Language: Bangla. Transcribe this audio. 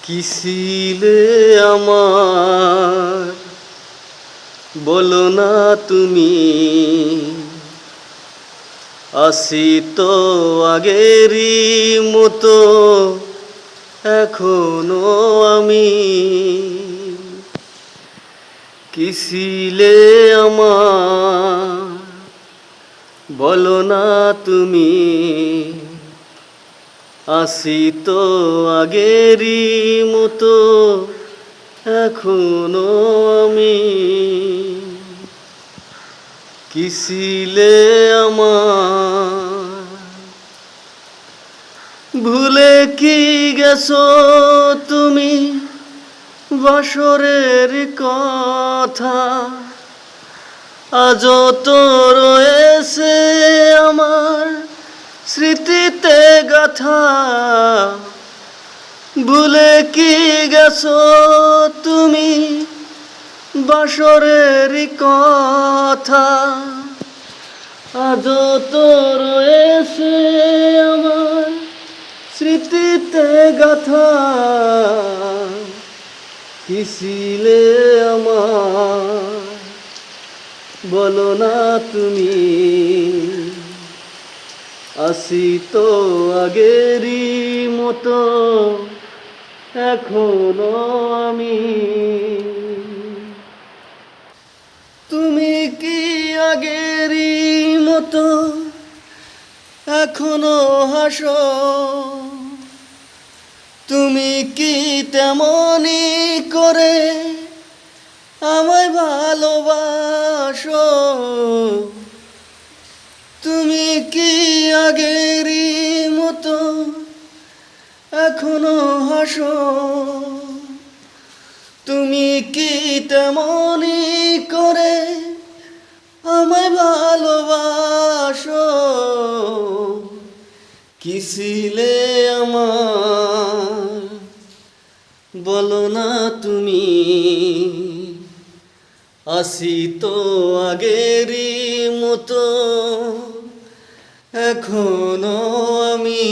কি ছিলে আমার বলো না তুমি, আসি তো আগেরই মতো এখনো আমি। কি ছিলে আমার বলো না তুমি, আসি তো আগেরই মতো এখনো আমি। কি ছিলে আমার ভুলে কি গেছো তুমি বাসরের কথা, আজও তো রয়েছে আমার স্মৃতিতে গাথা। ভুলে কি গেছো তুমি বাসরের কথা, আজও তো রয়েছে আমার স্মৃতিতে গাথা। কি ছিলে আমার বলো না তুমি, আসি তো আগেরই মতো এখনো আমি। তুমি কি আগেরই মতো এখনো হাসো, তুমি কি তেমনি করে আমায় ভালোবাসো। তুমি কি আগেরই মতো এখনো হাসো, তুমি কি তেমনি করে আমায় ভালোবাসো। কি ছিলে আমার বলো না তুমি, আসি তো আগেরই মতো এখনো আমি।